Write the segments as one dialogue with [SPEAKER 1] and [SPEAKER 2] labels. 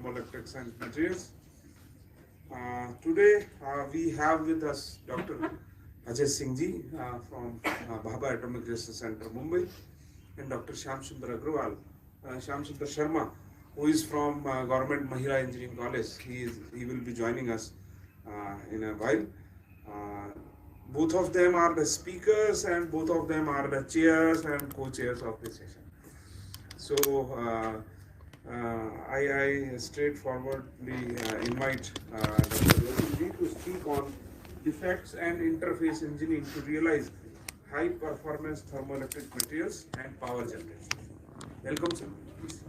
[SPEAKER 1] Thermoelectrics and Materials. Today we have with us Dr. Ajay Singh from Bhabha Atomic Research Center, Mumbai, and Dr. Shyam Sundar Agrawal, Shyam Sundar Sharma, who is from Government Mahila Engineering College. He will be joining us in a while. Both of them are the speakers and both of them are the chairs and co-chairs of this session. So I straightforwardly invite Dr. Singh to speak on defects and interface engineering to realize high performance thermoelectric materials and power generation. Welcome, sir. Please.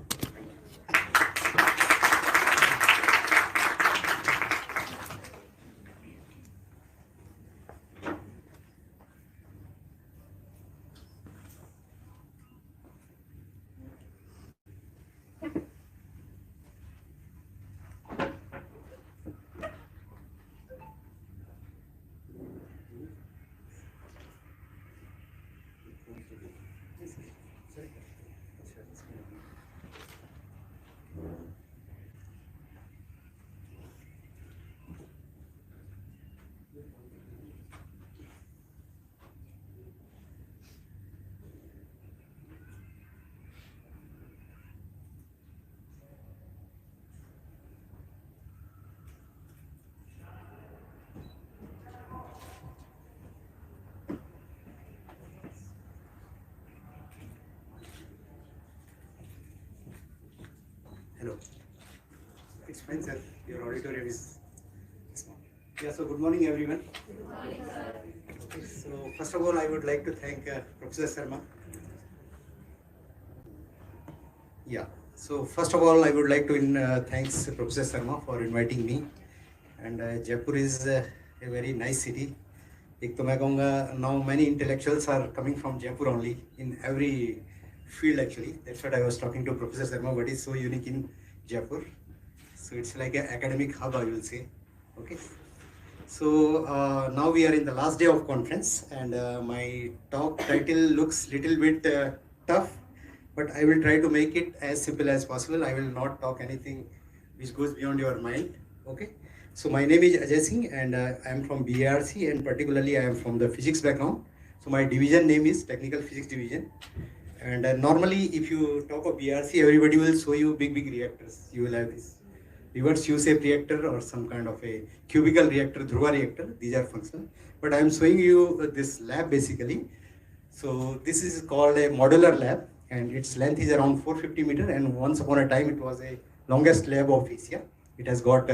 [SPEAKER 2] Hello. It's fine, sir. Your auditorium is small. Yeah, so good morning, everyone.
[SPEAKER 3] Good morning, sir.
[SPEAKER 2] Okay, so first of all, I would like to thank Professor Sharma. Yeah, so first of all, I would like to thanks Professor Sharma for inviting me. And Jaipur is a very nice city. एक तो मैं कहूँगा now many intellectuals are coming from Jaipur only in every field actually. That's what I was talking to Professor Sharma. What is so unique in Jaipur? So it's like an academic hub, I will say. Okay. So now we are in the last day of conference, and my talk title looks little bit tough, but I will try to make it as simple as possible. I will not talk anything which goes beyond your mind. Okay. So my name is Ajay Singh, and I am from BARC, and particularly I am from the physics background. So my division name is Technical Physics Division. And normally, if you talk of BRC, everybody will show you big reactors. You will have this reverse U-shape reactor or some kind of a cubical reactor, Dhruva reactor. These are functional. But I am showing you this lab basically. So this is called a modular lab, and its length is around 450 meters. And once upon a time, it was a longest lab of Asia. It has got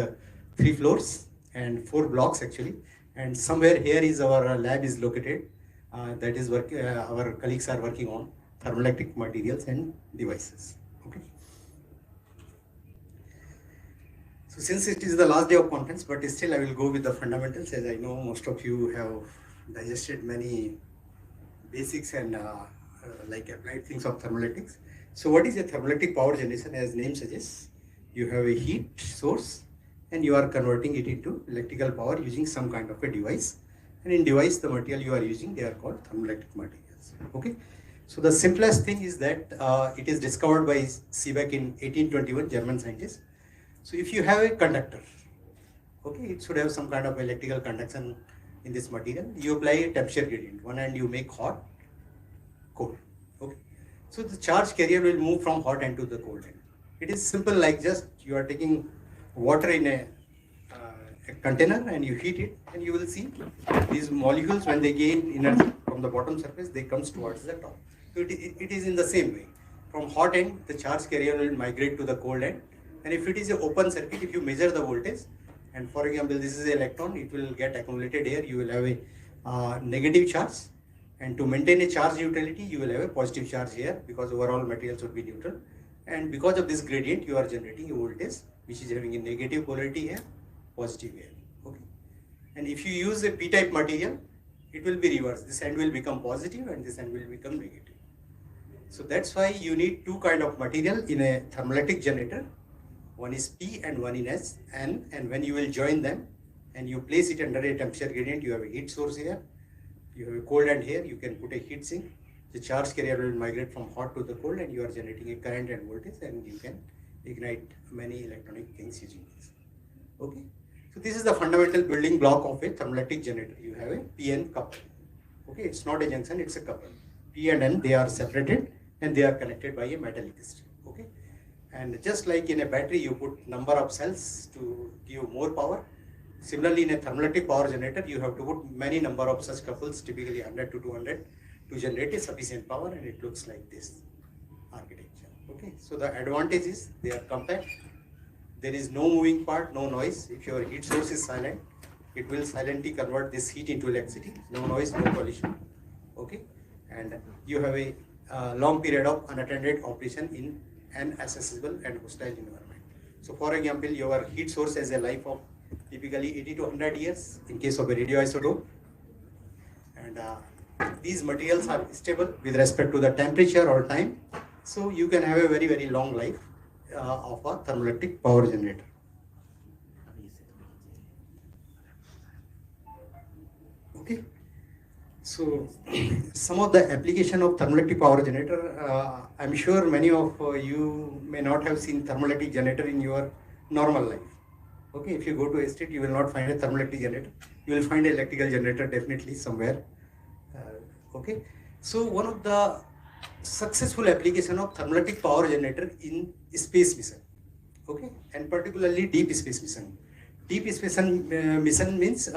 [SPEAKER 2] 3 floors and 4 blocks actually. And somewhere here is our lab is located. That is our colleagues are working on thermoelectric materials and devices. Okay. So since it is the last day of conference, but still I will go with the fundamentals, as I know most of you have digested many basics and like applied things of thermoelectrics. So what is a thermoelectric power generation? As name suggests, you have a heat source and you are converting it into electrical power using some kind of a device. And in device, the material you are using, they are called thermoelectric materials. Okay. So the simplest thing is that it is discovered by Seebeck in 1821, German scientist. So if you have a conductor, okay, it should have some kind of electrical conduction in this material. You apply a temperature gradient. One end you make hot, cold. Okay. So the charge carrier will move from hot end to the cold end. It is simple, like just you are taking water in a container and you heat it, and you will see these molecules, when they gain energy from the bottom surface, they comes towards the top. So it is in the same way. From hot end, the charge carrier will migrate to the cold end. And if it is an open circuit, if you measure the voltage, and for example, this is an electron, it will get accumulated here. You will have a negative charge. And to maintain a charge neutrality, you will have a positive charge here, because overall material should be neutral. And because of this gradient, you are generating a voltage which is having a negative polarity here, positive here. Okay. And if you use a p-type material, it will be reversed. This end will become positive and this end will become negative. So that's why you need 2 kind of material in a thermoelectric generator. One is P and one is N. And when you will join them and you place it under a temperature gradient, you have a heat source here, you have a cold end here, you can put a heat sink. The charge carrier will migrate from hot to the cold, and you are generating a current and voltage, and you can ignite many electronic things using this. Okay, so this is the fundamental building block of a thermoelectric generator. You have a P N couple. Okay, it's not a junction, it's a couple. P and N, they are separated and they are connected by a metallic string. Okay, and just like in a battery, you put number of cells to give more power. Similarly, in a thermoelectric power generator, you have to put many number of such couples, typically 100 to 200, to generate a sufficient power, and it looks like this architecture. Okay, so the advantage is they are compact. There is no moving part, no noise. If your heat source is silent, it will silently convert this heat into electricity. No noise, no pollution. Okay, and you have a long period of unattended operation in an accessible and hostile environment. So, for example, your heat source has a life of typically 80 to 100 years in case of a radioisotope, and these materials are stable with respect to the temperature or time, so you can have a very long life of a thermoelectric power generator. Okay, so some of the application of thermoelectric power generator, I'm sure many of you may not have seen thermoelectric generator in your normal life. Okay, if you go to a state, you will not find a thermoelectric generator. You will find an electrical generator definitely somewhere. Okay, so one of the successful application of thermoelectric power generator in space mission. Okay, and particularly deep space mission. Deep space mission means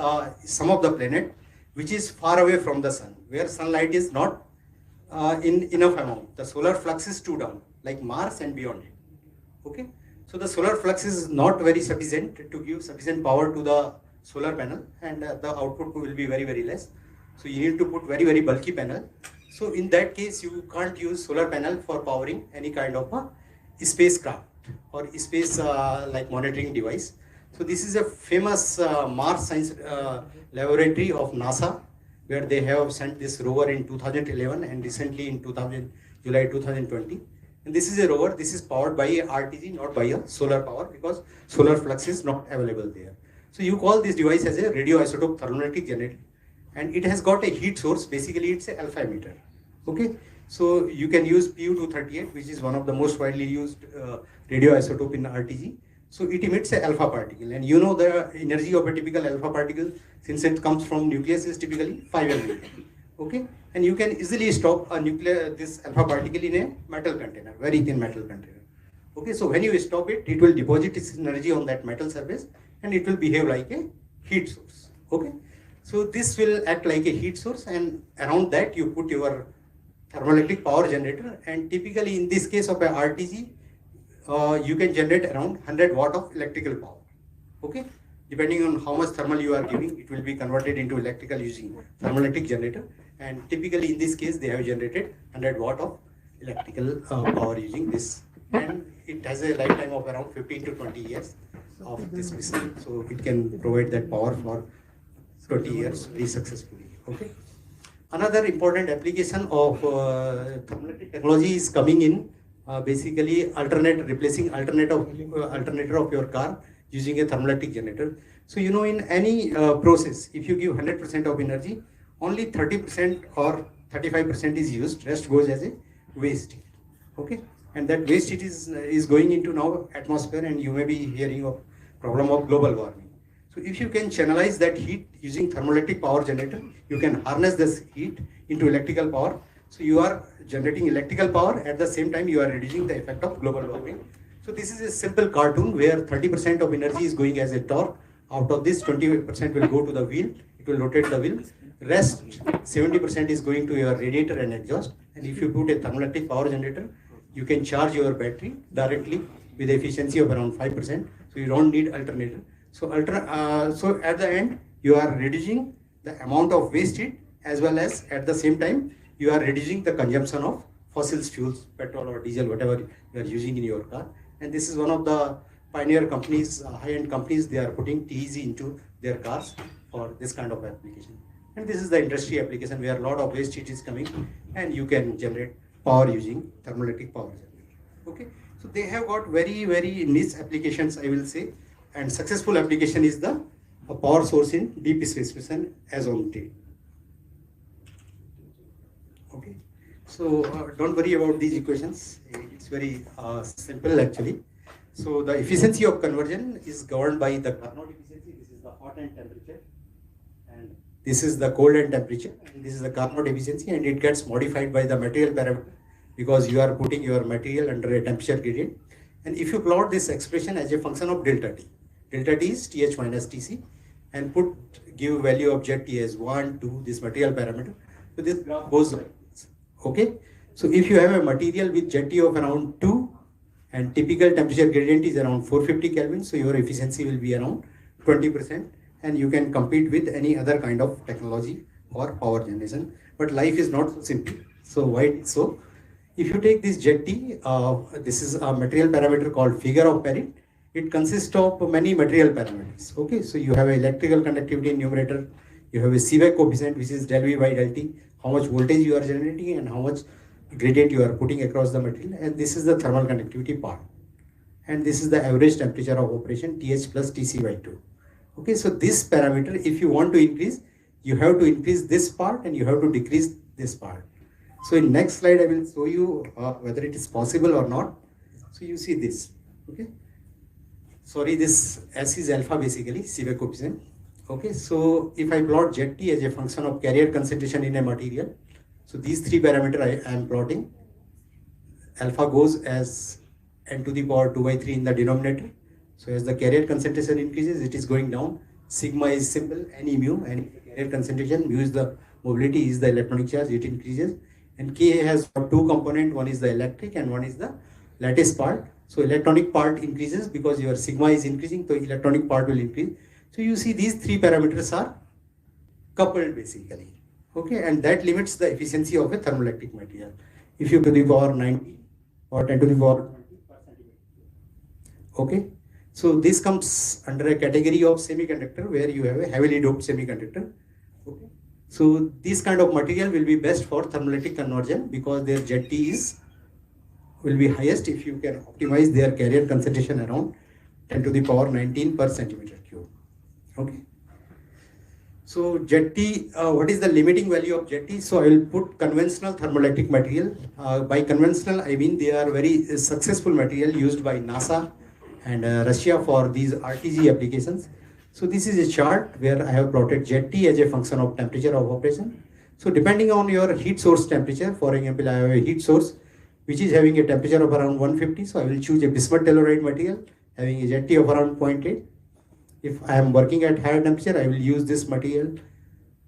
[SPEAKER 2] some of the planet which is far away from the sun, where sunlight is not in enough amount. The solar flux is too down, like Mars and beyond it. Okay. So the solar flux is not very sufficient to give sufficient power to the solar panel, and the output will be very less. So you need to put very bulky panel. So in that case, you can't use solar panel for powering any kind of a spacecraft or space like monitoring device. So this is a famous Mars Science Laboratory of NASA, where they have sent this rover in 2011 and recently in July 2020. And this is a rover, this is powered by a RTG, not by a solar power, because solar flux is not available there. So you call this device as a radioisotope thermoelectric generator, and it has got a heat source. Basically it's a alpha emitter. Okay, so you can use Pu-238, which is one of the most widely used radioisotope in RTG. So it emits a alpha particle, and you know the energy of a typical alpha particle, since it comes from nucleus, is typically 5 MeV. Okay, and you can easily stop this alpha particle in a metal container, very thin metal container. Okay, so when you stop it, it will deposit its energy on that metal surface, and it will behave like a heat source. Okay, so this will act like a heat source, and around that you put your thermoelectric power generator, and typically in this case of a RTG, you can generate around 100 watt of electrical power. Okay, depending on how much thermal you are giving, it will be converted into electrical using thermoelectric generator, and typically in this case they have generated 100 watt of electrical power using this, and it has a lifetime of around 15 to 20 years of this machine, so it can provide that power for 20 years very successfully. Okay, another important application of thermoelectric technology is coming in. Basically replacing alternator of your car using a thermoelectric generator. So you know, in any process, if you give 100% of energy, only 30% or 35% is used, rest goes as a waste heat. Okay, and that waste heat is going into now atmosphere, and you may be hearing of problem of global warming. So if you can channelize that heat using thermoelectric power generator, you can harness this heat into electrical power. So you are generating electrical power, at the same time you are reducing the effect of global warming. So this is a simple cartoon where 30% of energy is going as a torque. Out of this, 20% will go to the wheel, it will rotate the wheel. Rest 70% is going to your radiator and exhaust. And if you put a thermoelectric power generator, you can charge your battery directly with efficiency of around 5%. So you don't need alternator. So at the end, you are reducing the amount of waste heat, as well as at the same time you are reducing the consumption of fossil fuels, petrol or diesel, whatever you are using in your car. And this is one of the pioneer companies, high-end companies, they are putting TEG into their cars for this kind of application. And this is the industry application where a lot of waste heat is coming, and you can generate power using thermoelectric power generator. Okay, so they have got very niche applications, I will say, and successful application is the power source in deep space mission as on date. Okay, so don't worry about these equations. It's very simple actually. So the efficiency of conversion is governed by the Carnot efficiency. This is the hot end temperature, and this is the cold end temperature, and this is the Carnot efficiency, and it gets modified by the material parameter because you are putting your material under a temperature gradient. And if you plot this expression as a function of delta T is Th minus Tc, and give value of Zt as 1, 2, this material parameter. So this graph goes like this. Okay. So if you have a material with Zt of around 2 and typical temperature gradient is around 450 Kelvin, so your efficiency will be around 20%, and you can compete with any other kind of technology or power generation. But life is not so simple. So why so? If you take this Zt, this is a material parameter called figure of Paret. It consists of many material parameters. Okay, so you have electrical conductivity in numerator, you have a Seebeck coefficient, which is del V by del T, how much voltage you are generating and how much gradient you are putting across the material, and this is the thermal conductivity part, and this is the average temperature of operation Th plus Tc by 2. Okay, so this parameter, if you want to increase, you have to increase this part and you have to decrease this part. So in next slide I will show you whether it is possible or not. So you see this. Okay, sorry, this S is alpha, basically Seebeck coefficient. Okay, so if I plot Zt as a function of carrier concentration in a material, so these three parameters I am plotting. Alpha goes as n to the power 2 by 3 in the denominator. So as the carrier concentration increases, it is going down. Sigma is simple, N mu, and carrier concentration, mu is the mobility, is the electronic charge, it increases. And K has two components, one is the electric and one is the lattice part. So electronic part increases because your sigma is increasing, so electronic part will increase. So you see these three parameters are coupled basically. Okay, and that limits the efficiency of a thermoelectric material. If you to the power 90 or 10 to the power 20 per centimeter. Okay, so this comes under a category of semiconductor where you have a heavily doped semiconductor. Okay, so this kind of material will be best for thermoelectric conversion because their Zt will be highest if you can optimize their carrier concentration around 10 to the power 19 per centimeter cube. Okay. So Zt, what is the limiting value of Zt? So I will put conventional thermoelectric material. By conventional, I mean they are very successful material used by NASA and Russia for these RTG applications. So this is a chart where I have plotted Zt as a function of temperature of operation. So depending on your heat source temperature, for example, I have a heat source which is having a temperature of around 150. So I will choose a bismuth telluride material having a Zt of around 0.8. If I am working at higher temperature, I will use this material.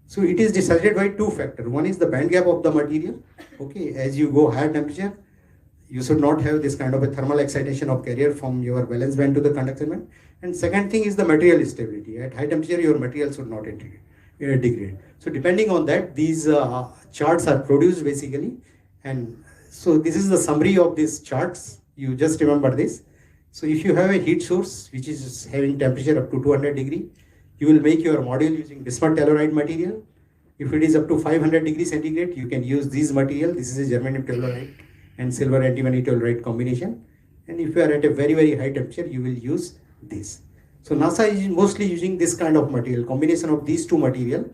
[SPEAKER 2] So it is decided by two factors. One is the band gap of the material. Okay, as you go higher temperature, you should not have this kind of a thermal excitation of carrier from your valence band to the conduction band. And second thing is the material stability. At high temperature, your material should not degrade. So depending on that, these charts are produced basically. And so this is the summary of these charts. You just remember this. So if you have a heat source which is having temperature up to 200 degree, you will make your module using bismuth telluride material. If it is up to 500 degrees centigrade, you can use this material. This is a germanium telluride and silver antimony telluride combination. And if you are at a very, very high temperature, you will use this. So NASA is mostly using this kind of material, combination of these two material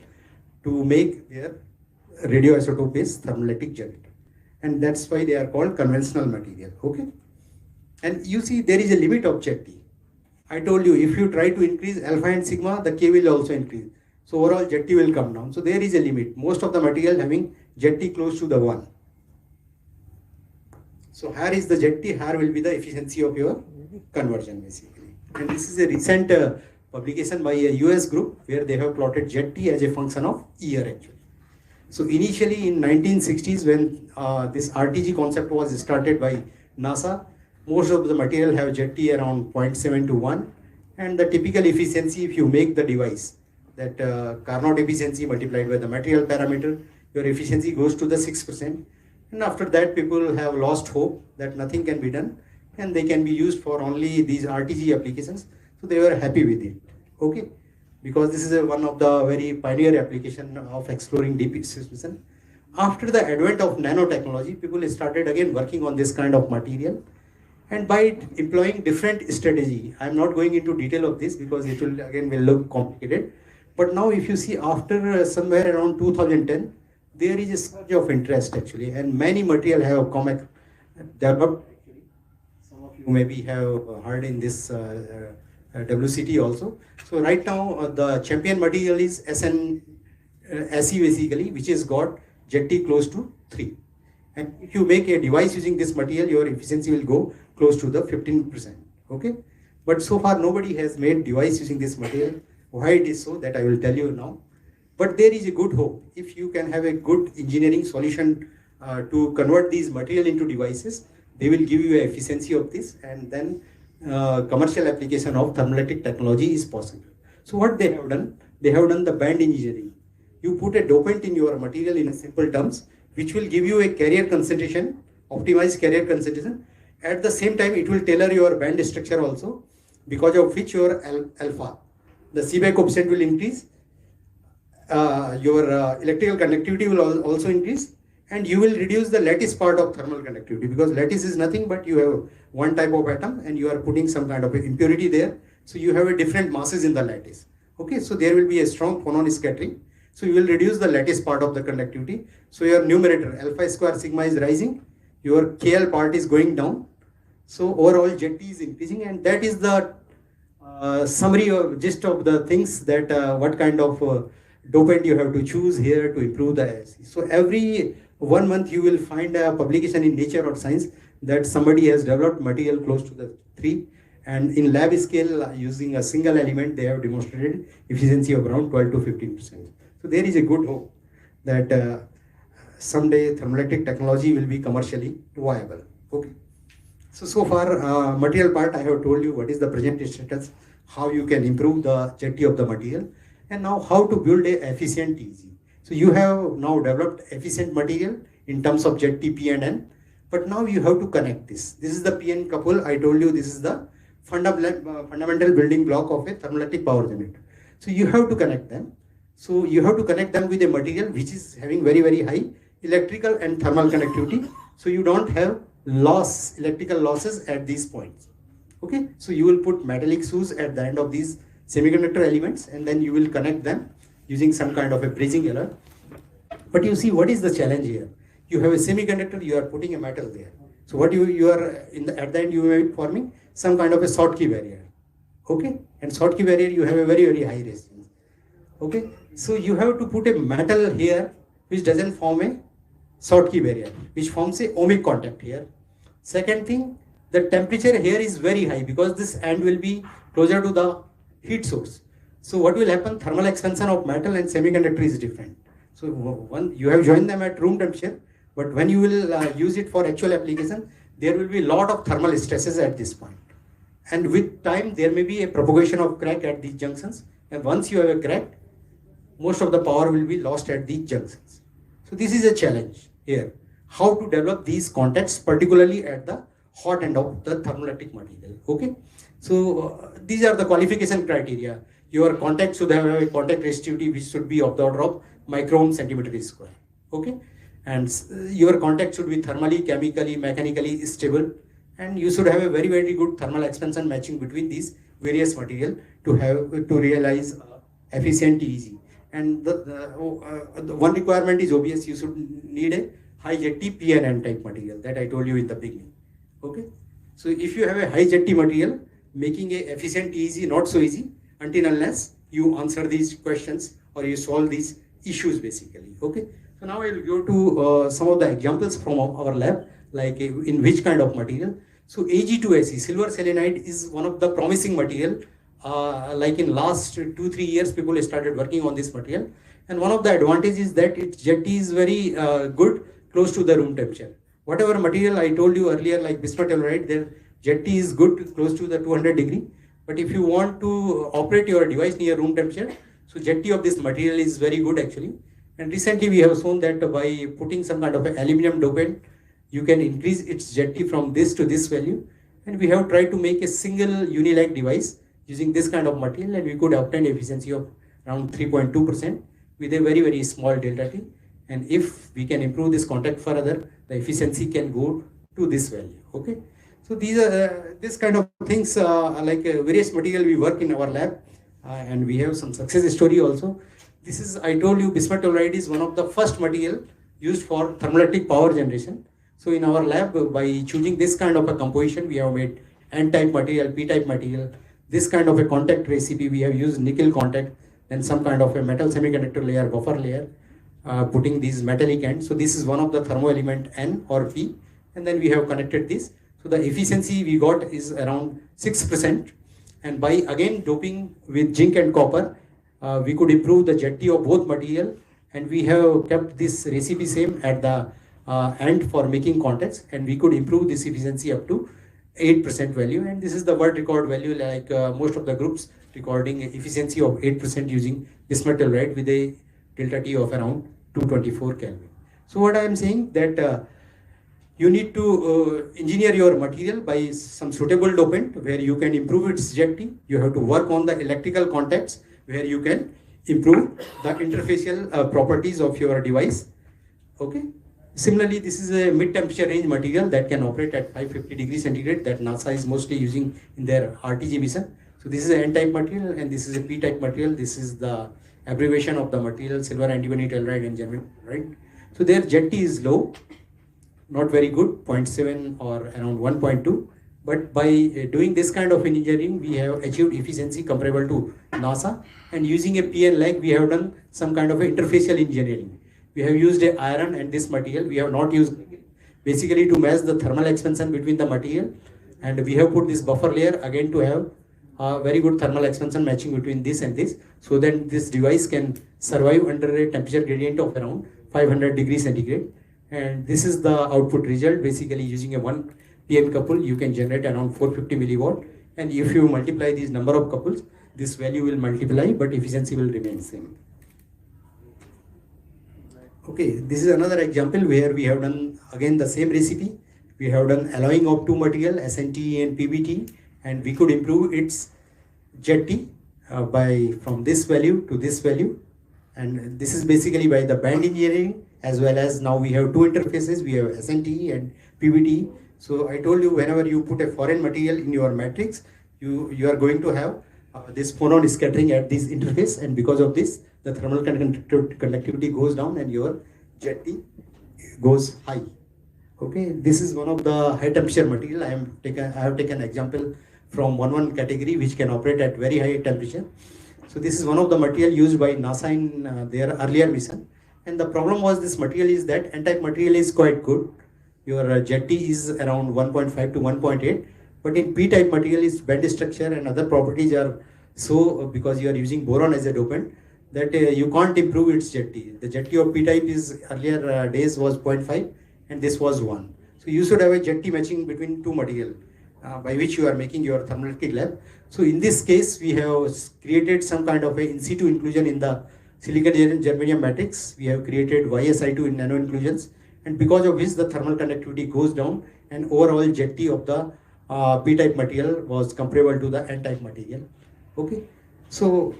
[SPEAKER 2] to make their radioisotope based thermoelectric generator. And that's why they are called conventional material. Okay. And you see there is a limit of Zt. I told you if you try to increase alpha and sigma, the K will also increase. So overall Zt will come down. So there is a limit. Most of the material having Zt close to the 1. So here is the Zt, here will be the efficiency of your conversion basically. And this is a recent publication by a US group where they have plotted Zt as a function of year actually. So initially in 1960s when this RTG concept was started by NASA, most of the material have Zt around 0.7 to 1, and the typical efficiency if you make the device, that Carnot efficiency multiplied by the material parameter, your efficiency goes to the 6%. And after that people have lost hope that nothing can be done and they can be used for only these RTG applications. So they were happy with it. Okay, because this is one of the very pioneer application of exploring deep distribution. After the advent of nanotechnology, people started again working on this kind of material. And by employing different strategy, I am not going into detail of this because it will again will look complicated. But now if you see after somewhere around 2010, there is a surge of interest actually, and many material have come developed actually. Some of you you maybe have heard in this WCT also. So right now the champion material is SE basically, which has got ZT close to 3. And if you make a device using this material, your efficiency will go close to the 15%. Okay, but so far nobody has made device using this material. Why it is so, that I will tell you now. But there is a good hope. If you can have a good engineering solution to convert these material into devices, they will give you an efficiency of this, and then commercial application of thermoelectric technology is possible. So what they have done the band engineering. You put a dopant in your material in simple terms, which will give you a carrier concentration, optimized carrier concentration. At the same time, it will tailor your band structure also, because of which your alpha, the Seebeck coefficient will increase, your electrical conductivity will also increase, and you will reduce the lattice part of thermal conductivity, because lattice is nothing but you have one type of atom and you are putting some kind of impurity there. So you have a different masses in the lattice. Okay, so there will be a strong phonon scattering. So you will reduce the lattice part of the conductivity. So your numerator alpha square sigma is rising, your KL part is going down. So overall ZT is increasing, and that is the summary or gist of the things that what kind of dopant you have to choose here to improve the IC. So every 1 month you will find a publication in Nature or Science that somebody has developed material close to the 3, and in lab scale using a single element they have demonstrated efficiency of around 12 to 15%. So there is a good hope that someday thermoelectric technology will be commercially viable. Okay. So far material part I have told you what is the present status, how you can improve the ZT of the material, and now how to build a efficient TEG. So you have now developed efficient material in terms of ZT, P and N, but now you have to connect this. This is the PN couple. I told you this is the fundamental building block of a thermoelectric power generator. So you have to connect them. So you have to connect them with a material which is having very, very high electrical and thermal conductivity. So you don't have electrical losses at these points. Okay, so you will put metallic shoes at the end of these semiconductor elements, and then you will connect them using some kind of a bridging error. But you see, what is the challenge here? You have a semiconductor, you are putting a metal there. So what you are at the end you are forming some kind of a Schottky barrier. Okay, and Schottky barrier you have a very, very high resistance. Okay, so you have to put a metal here which doesn't form a Schottky barrier, which forms a ohmic contact here. Second thing, the temperature here is very high because this end will be closer to the heat source. So what will happen? Thermal expansion of metal and semiconductor is different. So one, you have joined them at room temperature, but when you will use it for actual application, there will be a lot of thermal stresses at this point. And with time, there may be a propagation of crack at these junctions. And once you have a crack, most of the power will be lost at these junctions. So this is a challenge here. How to develop these contacts, particularly at the hot end of the thermoelectric material. Okay. So these are the qualification criteria. Your contact should have a contact resistivity which should be of the order of micron centimeter square. Okay. And your contact should be thermally, chemically, mechanically stable. And you should have a very, very good thermal expansion matching between these various material to realize efficient TEG. And the one requirement is obvious. You should need a high ZT P and N type material that I told you in the beginning. Okay. So if you have a high ZT material, making a efficient TEG not so easy until unless you answer these questions or you solve these issues basically. Okay. So now I will go to some of the examples from our lab, like in which kind of material. So Ag2Se, silver selenide, is one of the promising material. Like in last 2-3 years, people started working on this material. And one of the advantages is that its ZT is very good, close to the room temperature. Whatever material I told you earlier, like bismuth telluride, their ZT is good, close to the 200 degree. But if you want to operate your device near room temperature, so ZT of this material is very good actually. And recently we have shown that by putting some kind of an aluminum dopant, you can increase its ZT from this to this value. And we have tried to make a single unilike device using this kind of material, and we could obtain efficiency of around 3.2% with a very, very small delta T. And if we can improve this contact further, the efficiency can go to this value. Okay. So these are this kind of things like various material we work in our lab, and we have some success story also. This is, I told you, bismuth telluride is one of the first material used for thermoelectric power generation. So in our lab, by choosing this kind of a composition, we have made
[SPEAKER 3] N-type material, P-type material. This kind of a contact recipe, we have used nickel contact, then some kind of a metal semiconductor layer, buffer layer, putting these metallic ends. So this is one of the thermo element N or P, and then we have connected this. So the efficiency we got is around 6%, and by again doping with zinc and copper, we could improve the jetty of both material, and we have kept this recipe same at the end for making contacts, and we could improve this efficiency up to 8% value. And this is the world record value, like most of the groups recording efficiency of 8% using bismuth telluride with a delta T of around 224 Kelvin. So what I am saying that you need to engineer your material by some suitable dopant where you can improve its jetty. You have to work on the electrical contacts where you can improve the interfacial properties of your device. Okay. Similarly, this is a mid-temperature range material that can operate at 550 degrees centigrade that NASA is mostly using in their RTG mission. So this is an N-type material and this is a P-type material. This is the abbreviation of the material, silver antimony telluride and germanium, right? So their jetty is low, not very good, 0.7 or around 1.2. But by doing this kind of engineering, we have achieved efficiency comparable to NASA. And using a PN lag, we have done some kind of interfacial engineering. We have used a iron and this material. We have not used basically to match the thermal expansion between the material. And we have put this buffer layer again to have very good thermal expansion matching between this and this. So that this device can survive under a temperature gradient of around 500 degrees centigrade. And this is the output result. Basically using a 1 PN couple, you can generate around 450 milliwatt. And if you multiply these number of couples, this value will multiply, but efficiency will remain same. Okay, this is another example where we have done again the same recipe. We have done alloying of two material, SNT and PBT, and we could improve its jetty by from this value to this value. And this is basically by the band engineering, as well as now we have two interfaces. We have SNT and PBT. So I told you, whenever you put a foreign material in your matrix, you are going to have this phonon scattering at this interface, and because of this, the thermal conductivity goes down and your jetty goes high. Okay, this is one of the high temperature material. I have taken example from 1 category which can operate at very high temperature. So this is one of the material used by NASA in their earlier mission. And the problem was this material is that N-type material is quite good. Your jetty is around 1.5 to 1.8, but in P-type material is band structure and other properties are so, because you are using boron as a dopant, that you can't improve its jetty. The jetty of P-type is earlier days was 0.5 and this was 1. So you should have a jetty matching between two material by which you are making your thermoelectric lab. So in this case, we have created some kind of a in situ inclusion in the silicon germanium matrix. We have created YSI2 in nano inclusions, and because of which the thermal conductivity goes down and overall jetty of the P-type material was comparable to the N-type material. Okay, so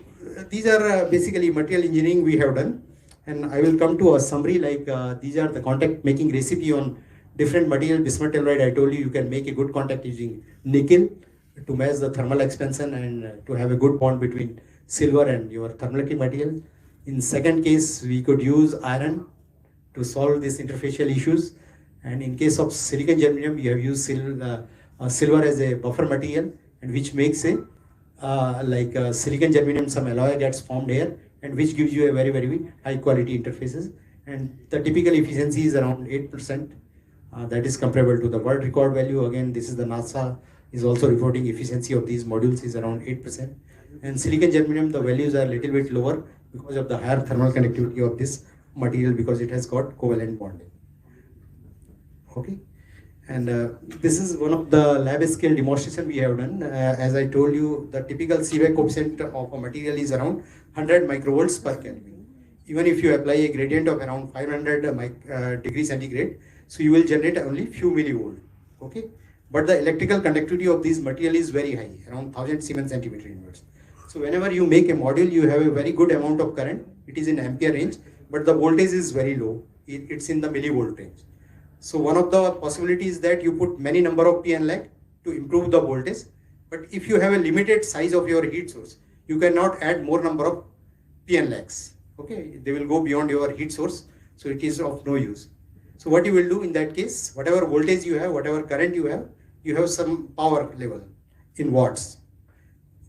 [SPEAKER 3] these are basically material engineering we have done, and I will come to a summary like these are the contact making recipe on different material. Bismuth telluride, I told you, you can make a good contact using nickel to match the thermal expansion and to have a good bond between silver and your thermoelectric material. In second case, we could use iron to solve these interfacial issues, and in case of silicon germanium, we have used silver as a buffer material, and which makes a silicon germanium some alloy gets formed here, and which gives you a very, very high quality interfaces. And the typical efficiency is around 8%. That is comparable to the world record value. Again, this is the NASA is also reporting efficiency of these modules is around 8%. And silicon germanium, the values are a little bit lower because of the higher thermal conductivity of this material, because it has got covalent bonding. Okay. And this is one of the lab scale demonstration we have done. As I told you, the typical Seebeck coefficient of a material is around 100 microvolts per Kelvin. Even if you apply a gradient of around 500 degrees centigrade, so you will generate only few millivolt. Okay, but the electrical conductivity of this material is very high, around 1000 Siemens centimeter inverse. So whenever you make a module, you have a very good amount of current. It is in ampere range, but the voltage is very low. It's in the millivolt range. So one of the possibilities that you put many number of PN lag to improve the voltage. But if you have a limited size of your heat source, you cannot add more number of PN lags. Okay, they will go beyond your heat source. So it is of no use. So what you will do in that case, whatever voltage you have, whatever current you have, you have some power level in watts.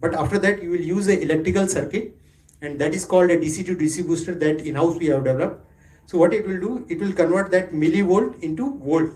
[SPEAKER 3] But after that, you will use an electrical circuit, and that is called a DC to DC booster that in-house we have developed. So what it will do, it will convert that millivolt into volt,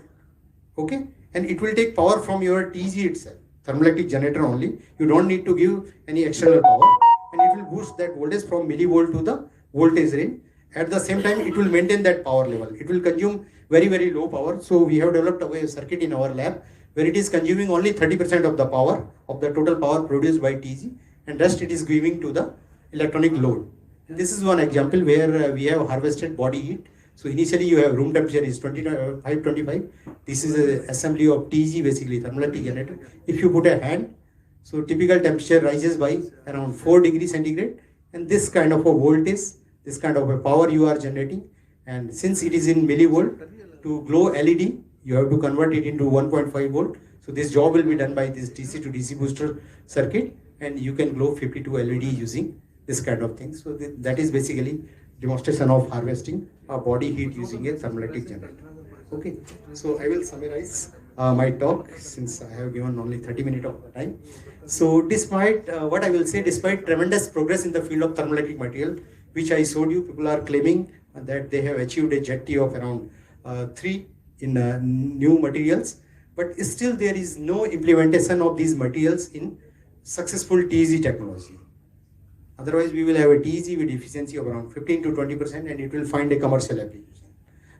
[SPEAKER 3] okay? And it will take power from your TG itself, thermoelectric generator only. You don't need to give any external power, and it will boost that voltage from millivolt to the voltage range. At the same time, it will maintain that power level. It will consume very, very low power. So we have developed a circuit in our lab where it is consuming only 30% of the power of the total power produced by TG, and rest it is giving to the electronic load. This is one example where we have harvested body heat. So initially you have room temperature is 525. This is an assembly of TG, basically thermoelectric generator. If you put a hand, so typical temperature rises by around 4 degrees centigrade, and this kind of a voltage, this kind of a power you are generating. And since it is in millivolt, to glow LED, you have to convert it into 1.5 volt. So this job will be done by this DC to DC booster circuit, and you can glow 52 LED using this kind of thing. So that is basically demonstration of harvesting a body heat using a thermoelectric generator. Okay, so I will summarize my talk since I have given only 30 minutes of time. So despite what I will say, despite tremendous progress in the field of thermoelectric material, which I showed you, people are claiming that they have achieved a JET of around 3 in new materials, but still there is no implementation of these materials in successful TEG technology. Otherwise, we will have a TEG with efficiency of around 15 to 20%, and it will find a commercial application.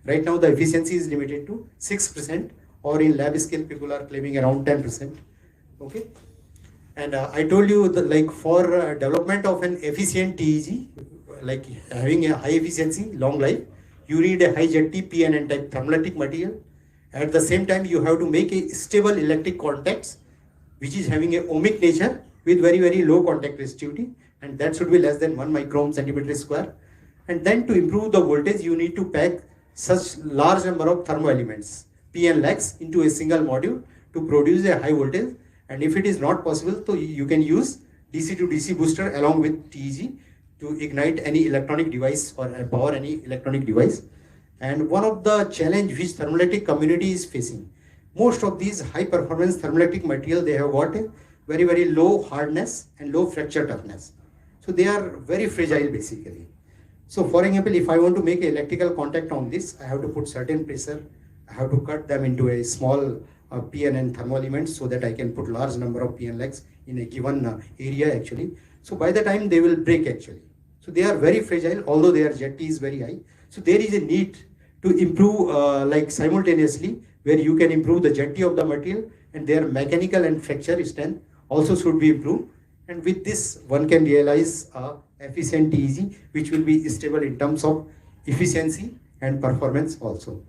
[SPEAKER 3] Right now, the efficiency is limited to 6%, or in lab scale, people are claiming around 10%. Okay, and I told you that, like, for development of an efficient TEG, like having a high efficiency, long life, you need a high JT PNN type thermoelectric material. At the same time, you have to make a stable electric contacts, which is having a ohmic nature with very, very low contact resistivity, and that should be less than 1 micron centimeter square. And then to improve the voltage, you need to pack such large number of thermo elements, PN lakhs, into a single module to produce a high voltage. And if it is not possible, so you can use DC to DC booster along with TEG to ignite any electronic device or power any electronic device. And one of the challenge which thermoelectric community is facing, most of these high performance thermoelectric material, they have got a very, very low hardness and low fracture toughness. So they are very fragile basically. So for example, if I want to make an electrical contact on this, I have to put certain pressure, I have to cut them into a small PN thermal elements so that I can put large number of PN legs in a given area actually. So by the time they will break actually. So they are very fragile, although their JT is very high. So there is a need to improve like simultaneously, where you can improve the JT of the material and their mechanical and fracture strength also should be improved. And with this, one can realize efficient TEG, which will be stable in terms of efficiency and performance also.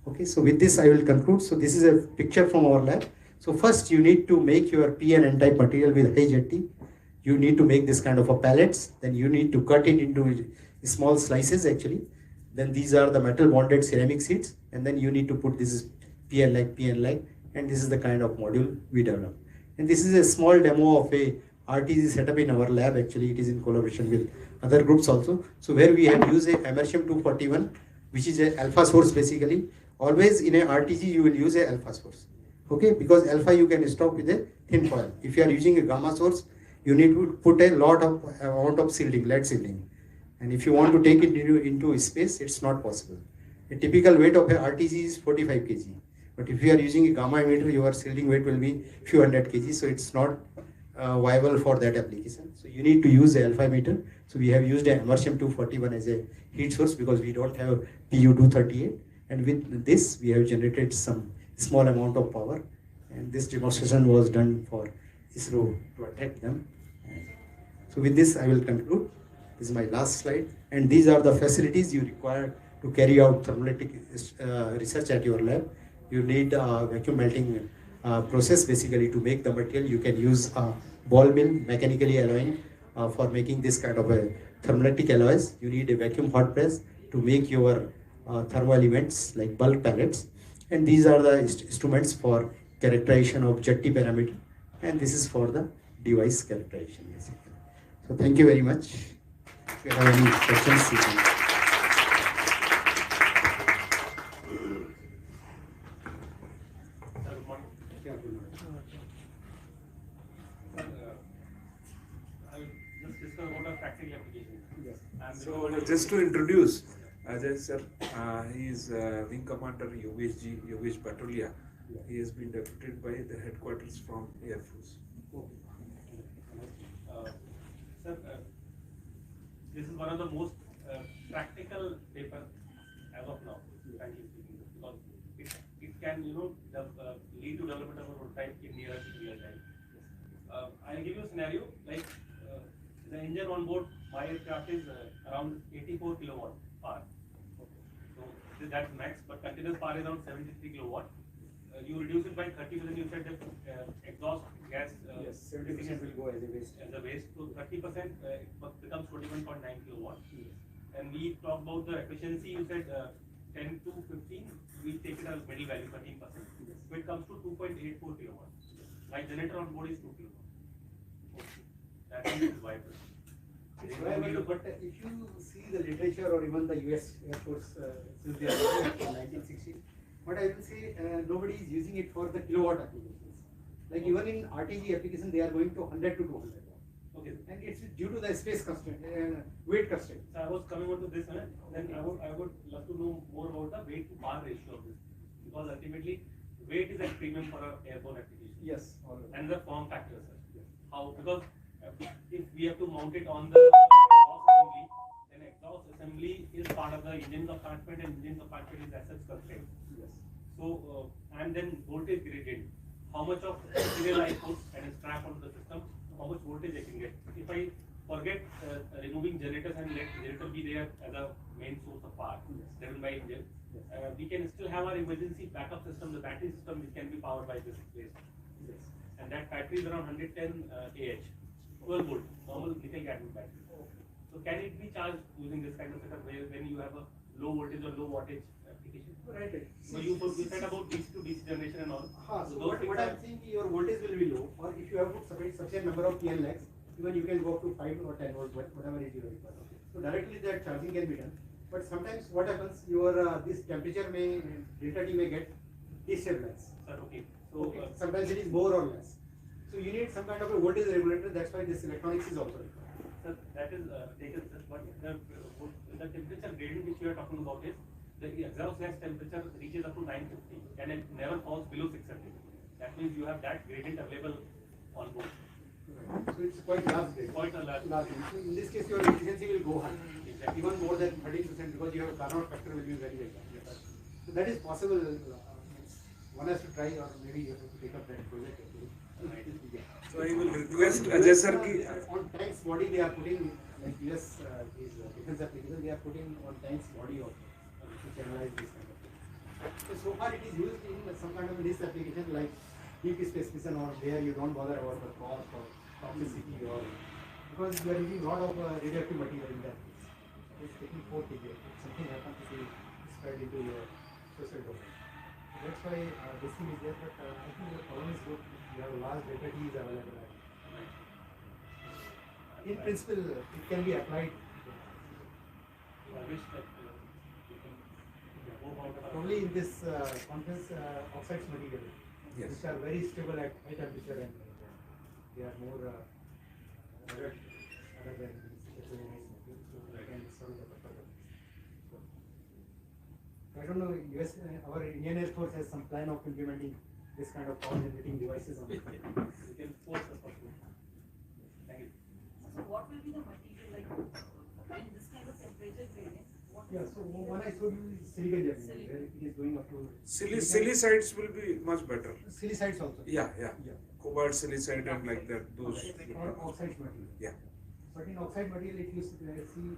[SPEAKER 3] Okay, so with this I will conclude. So this is a picture from our lab. So first you need to make your PN type material with high JT. You need to make this kind of a pellets. Then you need to cut it into small slices actually. Then these are the metal bonded ceramic sheets, and then you need to put this PN leg, and this is the kind of module we develop. And this is a small demo of a RTG setup in our lab. Actually, it is in collaboration with other groups also. So where we have used a Americium 241, which is a alpha source basically. Always in a RTG you will use a alpha source. Okay, because alpha you can stop with a thin foil. If you are using a gamma source, you need to put a lot of amount of shielding, lead shielding. And if you want to take it into space, it's not possible. A typical weight of a RTG is 45 kg. But if you are using a gamma emitter, your shielding weight will be few hundred kg. So it's not viable for that application. So you need to use the alpha emitter. So we have used a Americium 241 as a heat source because we don't have PU 238. And with this, we have generated some small amount of power. And this demonstration was done for ISRO to attract them. So with this, I will conclude. This is my last slide. And these are the facilities you require to carry out thermoelectric research at your lab. You need a vacuum melting process basically to make the material. You can use a ball mill, mechanically alloying for making this kind of a thermoelectric alloys. You need a vacuum hot press to make your thermal elements like bulk pellets. And these are the instruments for characterization of JT parameter. And this is for the device characterization basically. So thank you very much. If you have any questions, you can.
[SPEAKER 4] practical applications.
[SPEAKER 2] Yes.
[SPEAKER 4] And
[SPEAKER 1] So just to introduce Ajay sir, he is Wing Commander Yogesh Patolia. He has been deputed by the headquarters from Air Force.
[SPEAKER 4] Sir, this is one of the most practical paper as of now, frankly speaking, because it can, lead to development of a prototype in near time. I'll give you a scenario, like the engine on board my aircraft is around 84 kilowatt power. So that's max, but continuous power is around 73 kilowatt. You reduce it by 30%, you said that exhaust gas.
[SPEAKER 2] Yes, 70% will go as a waste.
[SPEAKER 4] As a waste, so 30% it becomes 21.9 kilowatt.
[SPEAKER 2] Yes.
[SPEAKER 4] And we talked about the efficiency, you said 10 to 15, we take it as middle value 13%.
[SPEAKER 2] Yes.
[SPEAKER 4] So it comes to 2.84 kilowatt. My generator on board is 2 kilowatt. Okay. That is viable.
[SPEAKER 2] It's viable, but if you see the literature or even the US Air Force, since they are using it from 1960, what I will say, nobody is using it for the kilowatt applications. Like even in RTG application, they are going to 100 to 200.
[SPEAKER 4] Okay.
[SPEAKER 2] And it's due to the space constraint, weight constraint.
[SPEAKER 4] So I was coming on to this, then I would love to know more about the weight to power ratio of this, because ultimately weight is a premium for an airborne application.
[SPEAKER 2] Yes.
[SPEAKER 4] And the form factor, sir.
[SPEAKER 2] Yes.
[SPEAKER 4] How? Because if we have to mount it on the exhaust assembly, then exhaust assembly is part of the engine compartment, and engine compartment is as such constrained.
[SPEAKER 2] Yes.
[SPEAKER 4] So and then voltage gradient. How much of serial I put and strap onto the system, how much voltage I can get. If I forget removing generators and let generator be there as a main source of power, driven by engine, we can still have our emergency backup system, the battery system, which can be powered by this waste.
[SPEAKER 2] Yes.
[SPEAKER 4] And that battery is around 110 AH, 12 volt, normal nickel cadmium battery. So can it be charged using this kind of setup when you have a low voltage or low wattage application?
[SPEAKER 2] Right.
[SPEAKER 4] So you said about DC to DC generation and all.
[SPEAKER 2] So what I'm saying, your voltage will be low, or if you have put sufficient number of PN lakhs, even you can go up to 5 or 10 volts, whatever is your requirement. So directly that charging can be done. But sometimes what happens, your this temperature may, delta T may get destabilized.
[SPEAKER 4] Sir, okay. So
[SPEAKER 2] Okay. Sometimes it is more or less. So you need some kind of a voltage regulator. That's why this electronics is also required.
[SPEAKER 4] sir, that is taken, sir. But the temperature gradient which we are talking about is the exhaust gas temperature reaches up to 950 and it never falls below 600. That means you have that gradient available on board.
[SPEAKER 2] So it's quite large.
[SPEAKER 4] Quite a large.
[SPEAKER 2] So in this case, your efficiency will go high.
[SPEAKER 4] Exactly.
[SPEAKER 2] Even more than 30% because your Carnot factor will be very high. So that is possible. One has to try, or maybe you have to take up that project.
[SPEAKER 1] So I will request Ajay sir ki
[SPEAKER 2] On tanks body they are putting, like US these defense applications, they are putting on tanks body also to channelize this kind of thing. So far it is used in some kind of niche application like deep space mission, or where you don't bother about the cost or toxicity, or because you are using a lot of radioactive material in that case. It's taking 4 kg. If something happens, it will spread into your social domain. That's why this thing is there, but I think the problem is good. You have a large data T is available. In principle, it can be applied.
[SPEAKER 4] I wish that you can go about it.
[SPEAKER 2] Probably in this conference, oxides material,
[SPEAKER 1] Yes.
[SPEAKER 2] which are very stable at high temperature, and they are more alert other than petroleum material, so they can solve the problem. I don't know, US, our Indian Air Force has some plan of implementing this kind of power generating devices on it.
[SPEAKER 4] You can force the person. Thank you.
[SPEAKER 5] So what will be the material like in this kind of temperature gradient?
[SPEAKER 2] Yeah, so one I showed you is silicon germanium, where it is going up to
[SPEAKER 1] silicides will be much better.
[SPEAKER 2] silicides also.
[SPEAKER 1] Yeah.
[SPEAKER 2] Yeah.
[SPEAKER 1] Cobalt silicide and like that. Those.
[SPEAKER 2] Or oxide material.
[SPEAKER 1] Yeah.
[SPEAKER 2] But in oxide material, if you see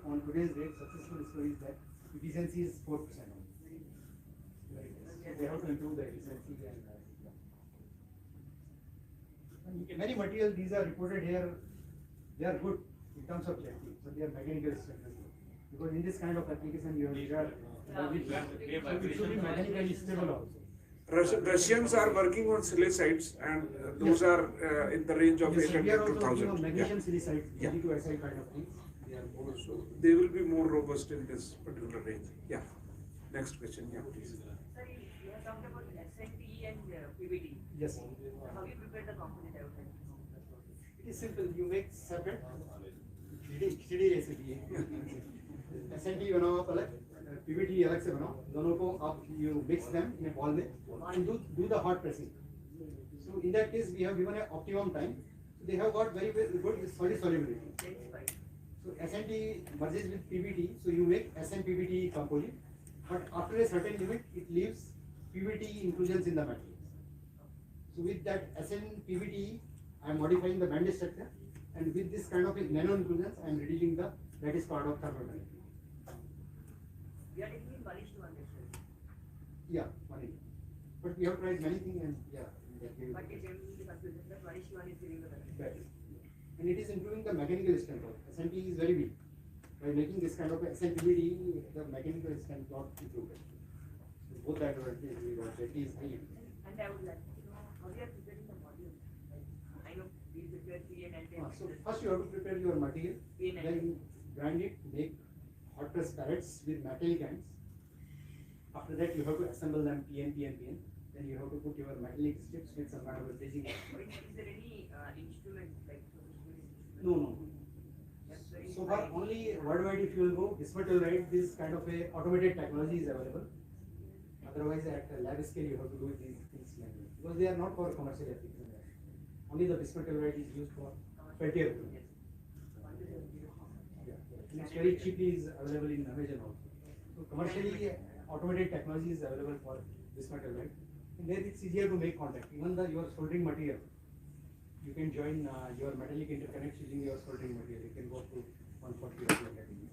[SPEAKER 2] on today's date, successful story is that efficiency is 4% only. They have to improve the efficiency and many materials, these are reported here, they are good in terms of safety, but they are mechanical structures. Because in this kind of application, you have it should be mechanically stable also.
[SPEAKER 1] Russians are working on silicides, and those are in the range of
[SPEAKER 2] Yes, we
[SPEAKER 1] 800
[SPEAKER 2] are
[SPEAKER 1] to
[SPEAKER 2] also working
[SPEAKER 1] 1000.
[SPEAKER 2] on magnesium silicide,
[SPEAKER 1] Yeah.
[SPEAKER 2] 22 SI kind of things. They are more
[SPEAKER 1] So they will be more robust in this particular range. Yeah. Next question. Yeah, please.
[SPEAKER 5] Sir, you have talked about SNT and PBT.
[SPEAKER 2] Yes.
[SPEAKER 5] How you prepare the component outside?
[SPEAKER 2] It is simple. You make separate,
[SPEAKER 3] khichdi recipe है। SNT बनाओ आप अलग, PBT अलग से बनाओ, दोनों को आप you mix them in a ball में and do the hot pressing. So in that case we have given a optimum time. So they have got very good solid solubility. So SNT merges with PBT, so you make SN-PBT composite, but after a certain limit it leaves PBT inclusions in the materials. So with that SN-PBT I am modifying the band structure, and with this kind of a nano inclusions I am reducing the that is part of thermoelectrics.
[SPEAKER 5] We are taking in 1:1 ratio.
[SPEAKER 3] Yeah, money. But we have tried many things and yeah. that we-
[SPEAKER 5] But it came to the conclusion that 1:1 is giving the benefit.
[SPEAKER 3] Better. And it is improving the mechanical strength also. SNT is very weak. By making this kind of a SNPBD, the mechanical strength got improved. So both the advantages we got. That is high.
[SPEAKER 5] And I would like to know how you are preparing the module. I know we prepare P and L.
[SPEAKER 3] So first you have to prepare your material, then grind it, make hot press pellets with metallic ends. After that you have to assemble them PN. Then you have to put your metallic strips with some kind of a bridging.
[SPEAKER 5] Is there any instrument like
[SPEAKER 3] No. So far only worldwide if you will go, right, this kind of a automated technology is available. Otherwise at lab scale you have to do these things manually. Because they are not for commercial application. Only the right is used for peltier. Yeah. And it's very cheaply is available in Amazon also. So commercially automated technology is available for right. And there it's easier to make contact. Even your soldering material, you can join your metallic interconnects using your soldering material. You can go up to 140 or 200 degrees.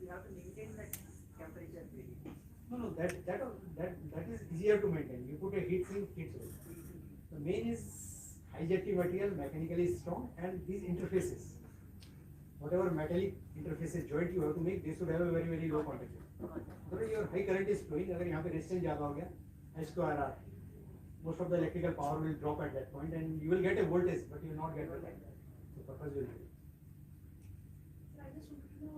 [SPEAKER 5] we have to maintain that temperature.
[SPEAKER 3] No, that is easier to maintain. You put a heat sink, heat source. The main is high jetty material, mechanically strong, and these interfaces. Whatever metallic interfaces joint you have to make, they should have a very low contact. But your high current is flowing, अगर यहाँ पे resistance ज़्यादा हो गया, S2RR, most of the electrical power will drop at that point, and you will get a voltage, but you will not get the current. So purpose will be.
[SPEAKER 5] So I just wanted to know,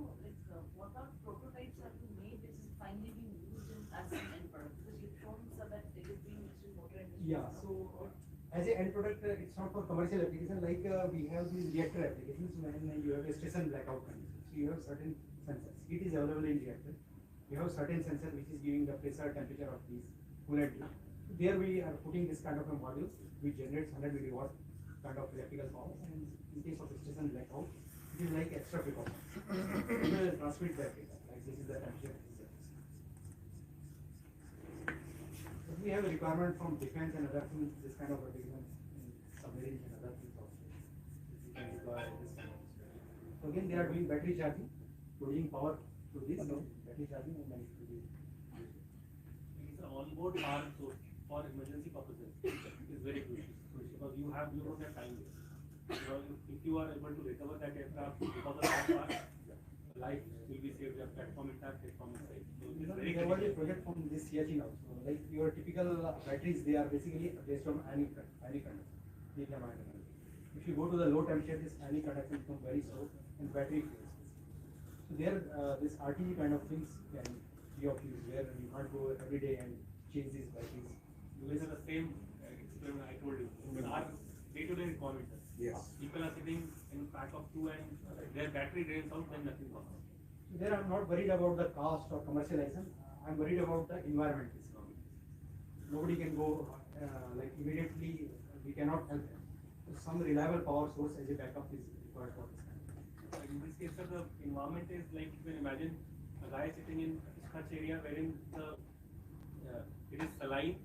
[SPEAKER 5] what are prototypes have you made which is finally being used as an end product? Because you've shown so that it is being used in motor industry.
[SPEAKER 3] Yeah, so as an end product, it's not for commercial application. Like we have these reactor applications when you have a station blackout condition. So you have certain sensors. Heat is available in reactor. You have certain sensor which is giving the pressure, temperature of these coolant. There we are putting this kind of a module which generates 100 milliwatt kind of electrical power, and in case of station blackout, it is like extra precaution. It will transmit that data, like this is the temperature. But we have a requirement from defense and other things, this kind of applications in submarines and other things also. We can deploy this kind of system. So again, they are doing battery charging, producing power to this battery charging, and then it will be used.
[SPEAKER 4] It's an onboard power source for emergency purposes is very crucial because you don't have time. If you are able to recover that aircraft because of that power, life will be saved. Your platform intact, platform is safe. So it is very
[SPEAKER 3] there was a
[SPEAKER 4] critical.
[SPEAKER 3] project from this CHE also. Like your typical batteries, they are basically based on ionic conduction, lithium ion conduction. If you go to the low temperature, this ionic conduction becomes very slow and battery fails. So there, this RTE kind of things can be of use where you can't go every day and change these batteries.
[SPEAKER 4] You guys are the same experiment I told you. In our day-to-day requirement,
[SPEAKER 1] Yes.
[SPEAKER 4] people are sitting in pack of two and their battery drains out, then nothing comes.
[SPEAKER 3] So there I'm not worried about the cost or commercialization. I'm worried about the environment. Nobody can go like immediately. We cannot help them. So some reliable power source as a backup is required for this kind.
[SPEAKER 4] In this case, sir, the environment is like you can imagine a guy sitting in such area wherein it is saline,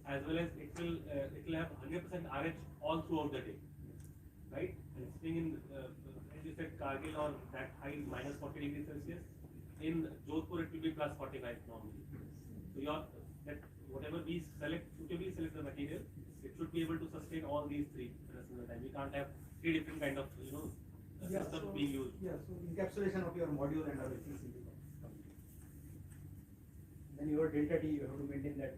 [SPEAKER 4] as well as it will have 100% RH all throughout the day, right? And sitting in as you said Kargil or that high minus 40 degrees Celsius, in Jodhpur it will be plus 45 normally. So your that whatever we select, suitably select the material, it should be able to sustain all these three at a single time. We can't have three different kind of systems being used.
[SPEAKER 3] Yeah, so encapsulation of your module and other things will be complete. Then your delta T, you have to maintain that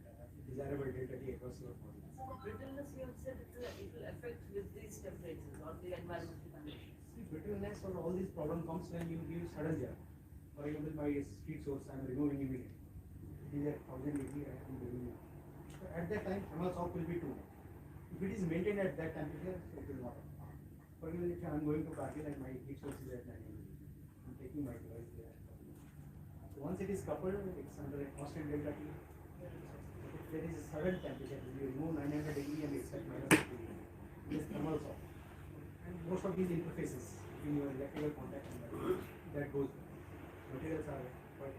[SPEAKER 3] desirable delta T across your module.
[SPEAKER 5] So brittleness, you have said it will affect with these temperatures or the environmental conditions.
[SPEAKER 3] See, brittleness or all these problem comes when you give sudden jar. For example, my heat source I am removing immediately. It is at 1000 degree I am removing. So at that time, thermal shock will be too much. If it is maintained at that temperature, so it will not. For example, if I'm going to Kargil and my heat source is at 9, I'm taking my device there. So once it is coupled, it's under a constant delta T. If there is a sudden temperature, you remove 900 degree and it's at minus 50 degree. It is thermal shock. And most of these interfaces between your electrical contact and that goes. Materials are quite